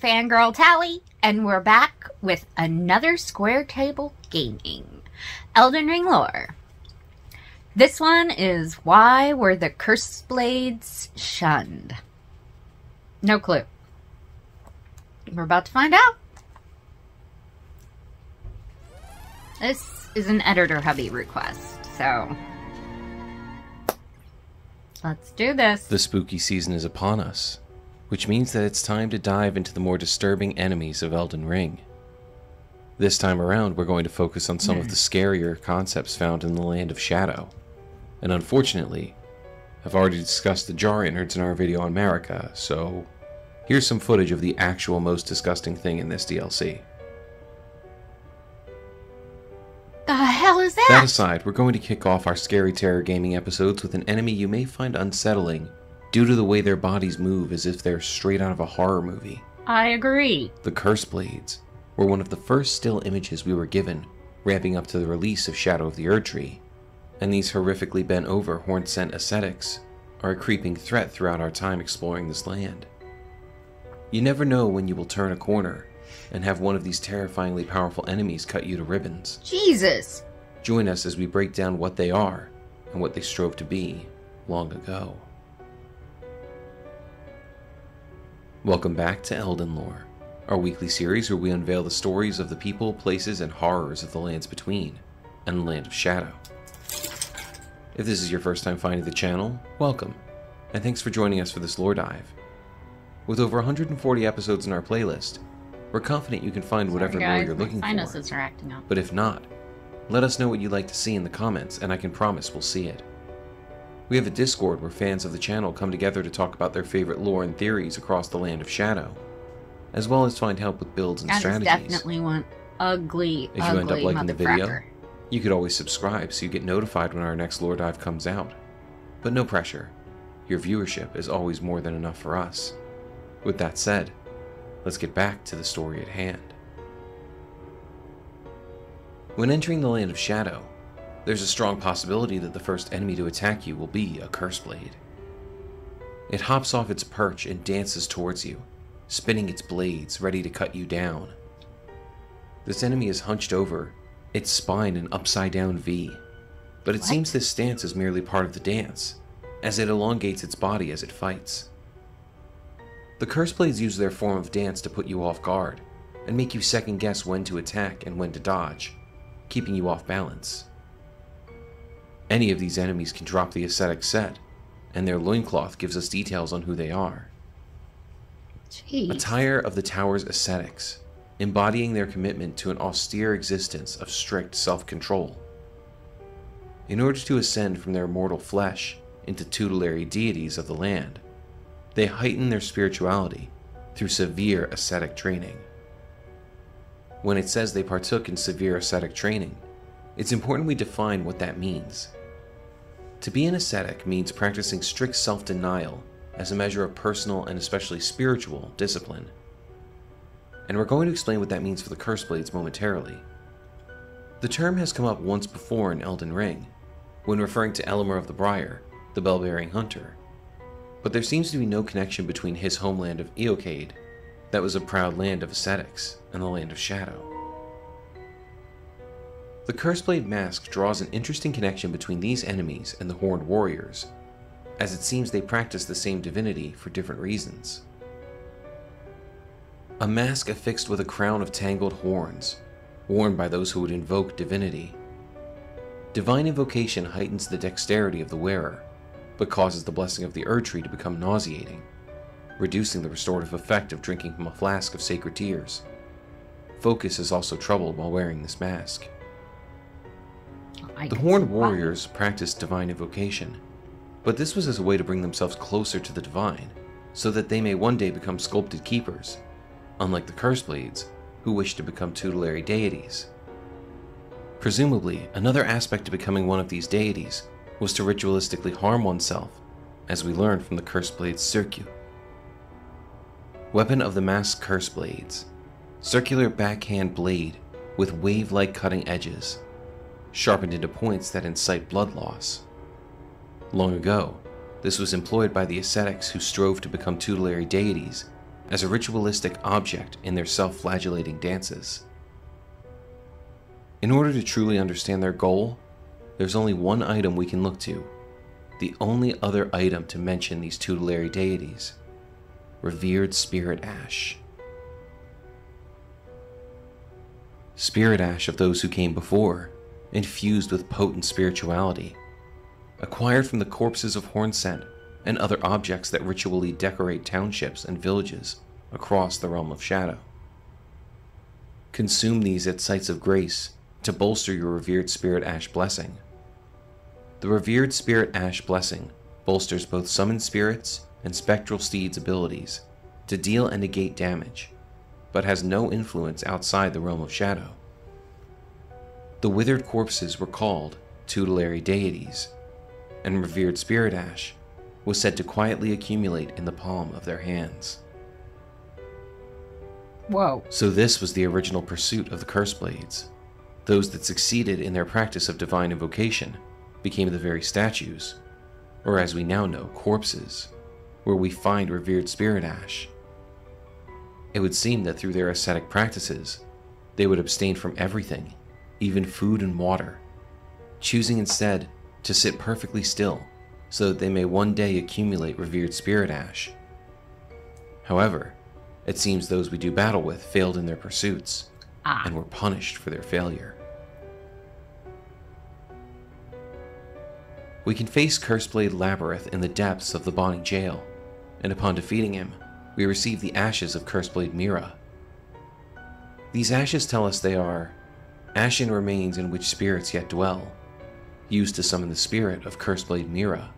Fangirl Tally, and we're back with another Square Table Gaming Elden Ring lore. This one is why were the Curseblades shunned? No clue. We're about to find out. This is an editor hubby request, so let's do this. The spooky season is upon us, which means that it's time to dive into the more disturbing enemies of Elden Ring. This time around, we're going to focus on some of the scarier concepts found in the Land of Shadow. And unfortunately, I've already discussed the jar innards in our video on Marika, so here's some footage of the actual most disgusting thing in this DLC. The hell is that? That aside, we're going to kick off our Scary Terror gaming episodes with an enemy you may find unsettling due to the way their bodies move as if they're straight out of a horror movie. I agree. The Curseblades were one of the first still images we were given, ramping up to the release of Shadow of the Erdtree, and these horrifically bent over horn-scent ascetics are a creeping threat throughout our time exploring this land. You never know when you will turn a corner and have one of these terrifyingly powerful enemies cut you to ribbons. Jesus! Join us as we break down what they are and what they strove to be long ago. Welcome back to Elden Lore, our weekly series where we unveil the stories of the people, places, and horrors of the lands between and the Land of Shadow. If this is your first time finding the channel, welcome, and thanks for joining us for this lore dive. With over 140 episodes in our playlist, we're confident you can find whatever lore you're looking for. Us are acting up. But if not, let us know what you'd like to see in the comments, and I can promise we'll see it. We have a Discord where fans of the channel come together to talk about their favorite lore and theories across the Land of Shadow, as well as find help with builds and strategies. Definitely one ugly, if you end up liking the video, you could always subscribe so you get notified when our next lore dive comes out. But no pressure. Your viewership is always more than enough for us. With that said, let's get back to the story at hand. When entering the Land of Shadow, there's a strong possibility that the first enemy to attack you will be a Curseblade. It hops off its perch and dances towards you, spinning its blades ready to cut you down. This enemy is hunched over, its spine an upside-down V, but it seems this stance is merely part of the dance, as it elongates its body as it fights. The Curseblades use their form of dance to put you off guard, and make you second-guess when to attack and when to dodge, keeping you off balance. Any of these enemies can drop the ascetic set, and their loincloth gives us details on who they are. Jeez. Attire of the Tower's ascetics, embodying their commitment to an austere existence of strict self-control. In order to ascend from their mortal flesh into tutelary deities of the land, they heighten their spirituality through severe ascetic training. When it says they partook in severe ascetic training, it's important we define what that means. To be an ascetic means practicing strict self-denial as a measure of personal and especially spiritual discipline. And we're going to explain what that means for the Curseblades momentarily. The term has come up once before in Elden Ring, when referring to Elamir of the Briar, the bell-bearing hunter, but there seems to be no connection between his homeland of Eocade, that was a proud land of ascetics, and the Land of Shadow. The Curseblade mask draws an interesting connection between these enemies and the Horned Warriors, as it seems they practice the same divinity for different reasons. A mask affixed with a crown of tangled horns, worn by those who would invoke divinity. Divine invocation heightens the dexterity of the wearer, but causes the blessing of the Erdtree to become nauseating, reducing the restorative effect of drinking from a flask of sacred tears. Focus is also troubled while wearing this mask. The Horned Warriors practiced divine invocation, but this was as a way to bring themselves closer to the divine, so that they may one day become sculpted keepers, unlike the Curseblades, who wish to become tutelary deities. Presumably, another aspect to becoming one of these deities was to ritualistically harm oneself, as we learned from the Curseblades Circuit. Weapon of the masked Curseblades: circular backhand blade with wave-like cutting edges, sharpened into points that incite blood loss. Long ago, this was employed by the ascetics who strove to become tutelary deities as a ritualistic object in their self-flagellating dances. In order to truly understand their goal, there's only one item we can look to, the only other item to mention these tutelary deities: revered spirit ash. Spirit ash of those who came before, infused with potent spirituality, acquired from the corpses of Hornsent and other objects that ritually decorate townships and villages across the realm of shadow. Consume these at sites of grace to bolster your revered spirit ash blessing. The revered spirit ash blessing bolsters both summoned spirits and spectral steeds' abilities to deal and negate damage, but has no influence outside the realm of shadow. The withered corpses were called tutelary deities, and revered spirit ash was said to quietly accumulate in the palm of their hands. Whoa. So this was the original pursuit of the Curseblades. Those that succeeded in their practice of divine invocation became the very statues, or as we now know, corpses, where we find revered spirit ash. It would seem that through their ascetic practices, they would abstain from everything, even food and water, choosing instead to sit perfectly still so that they may one day accumulate revered spirit ash. However, it seems those we do battle with failed in their pursuits and were punished for their failure. We can face Curseblade Labyrinth in the depths of the Bonnie Jail, and upon defeating him, we receive the ashes of Curseblade Mira. These ashes tell us they are ashen remains in which spirits yet dwell, used to summon the spirit of Curseblade Mira.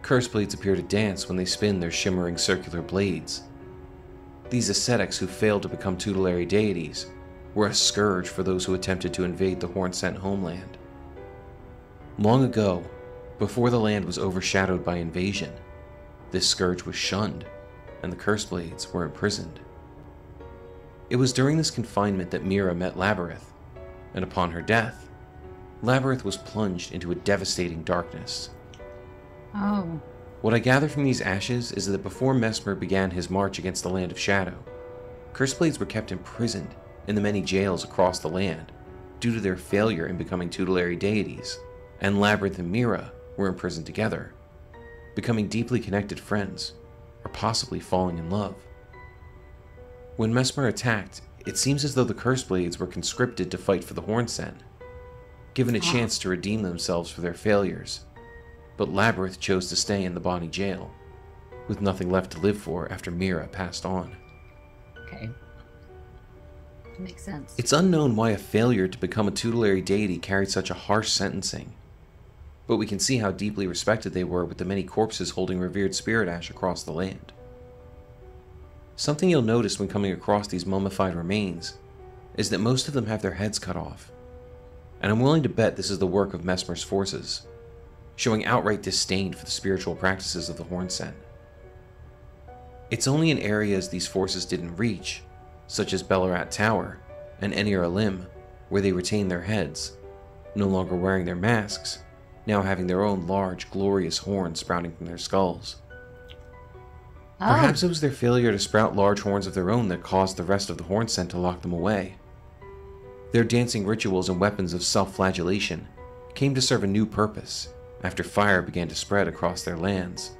Curseblades appear to dance when they spin their shimmering circular blades. These ascetics who failed to become tutelary deities were a scourge for those who attempted to invade the Hornsent homeland. Long ago, before the land was overshadowed by invasion, this scourge was shunned, and the Curseblades were imprisoned. It was during this confinement that Mira met Labyrinth, and upon her death, Labyrinth was plunged into a devastating darkness. Oh. What I gather from these ashes is that before Mesmer began his march against the Land of Shadow, Curseblades were kept imprisoned in the many jails across the land due to their failure in becoming tutelary deities, and Labyrinth and Mira were imprisoned together, becoming deeply connected friends, or possibly falling in love. When Mesmer attacked, it seems as though the Curseblades were conscripted to fight for the Hornsent, given a chance to redeem themselves for their failures, but Labyrinth chose to stay in the Bonnie Jail, with nothing left to live for after Mira passed on. Okay. Makes sense. It's unknown why a failure to become a tutelary deity carried such a harsh sentencing, but we can see how deeply respected they were with the many corpses holding revered spirit ash across the land. Something you'll notice when coming across these mummified remains is that most of them have their heads cut off, and I'm willing to bet this is the work of Mesmer's forces, showing outright disdain for the spiritual practices of the Hornsent. It's only in areas these forces didn't reach, such as Bellarat Tower and Enir Alim, where they retain their heads, no longer wearing their masks, now having their own large, glorious horns sprouting from their skulls. Perhaps it was their failure to sprout large horns of their own that caused the rest of the Hornsent to lock them away. Their dancing rituals and weapons of self-flagellation came to serve a new purpose after fire began to spread across their lands.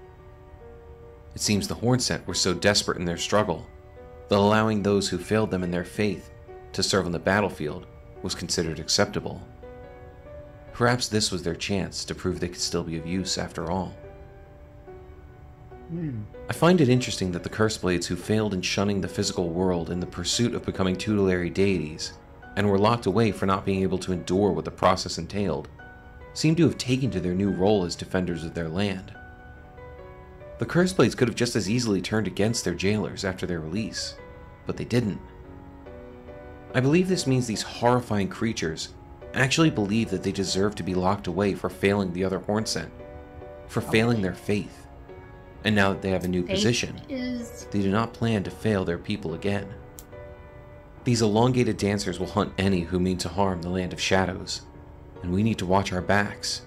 It seems the Hornsent were so desperate in their struggle that allowing those who failed them in their faith to serve on the battlefield was considered acceptable. Perhaps this was their chance to prove they could still be of use after all. I find it interesting that the Curseblades who failed in shunning the physical world in the pursuit of becoming tutelary deities, and were locked away for not being able to endure what the process entailed, seem to have taken to their new role as defenders of their land. The Curseblades could have just as easily turned against their jailers after their release, but they didn't. I believe this means these horrifying creatures actually believe that they deserve to be locked away for failing the other Hornsent, for failing their faith. And now that they have a new position, they do not plan to fail their people again. These elongated dancers will hunt any who mean to harm the Land of Shadows, and we need to watch our backs,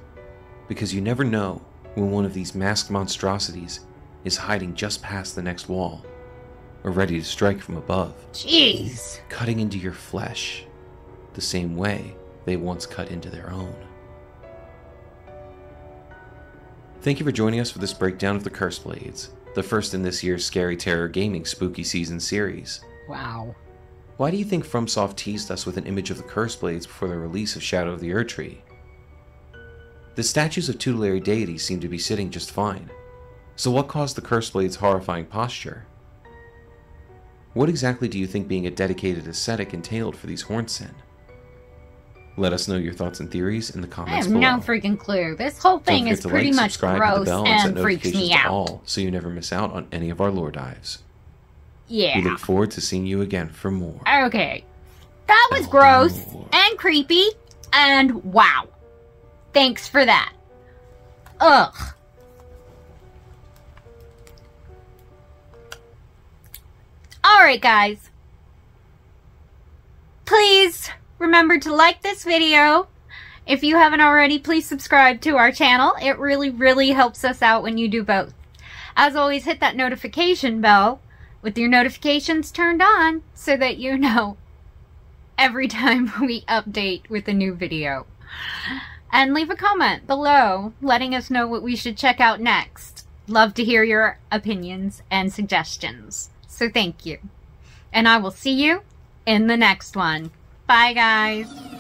because you never know when one of these masked monstrosities is hiding just past the next wall, or ready to strike from above. Jeez. Cutting into your flesh the same way they once cut into their own. Thank you for joining us for this breakdown of the Curseblades, the first in this year's Scary Terror Gaming Spooky Season series. Wow. Why do you think FromSoft teased us with an image of the Curseblades before the release of Shadow of the Erdtree? The statues of tutelary deities seem to be sitting just fine. So what caused the Curseblades' horrifying posture? What exactly do you think being a dedicated ascetic entailed for these Hornsen? Let us know your thoughts and theories in the I comments have below. no freaking clue. This whole thing is pretty much gross and freaks me out. All, so you never miss out on any of our lore dives. Yeah. We look forward to seeing you again for more. Okay. That was gross and creepy and wow. Thanks for that. Ugh. Alright guys. Please remember to like this video. If you haven't already, please subscribe to our channel. It really helps us out when you do both. As always, hit that notification bell with your notifications turned on so that you know every time we update with a new video. And leave a comment below letting us know what we should check out next. Love to hear your opinions and suggestions. So thank you. And I will see you in the next one. Bye guys.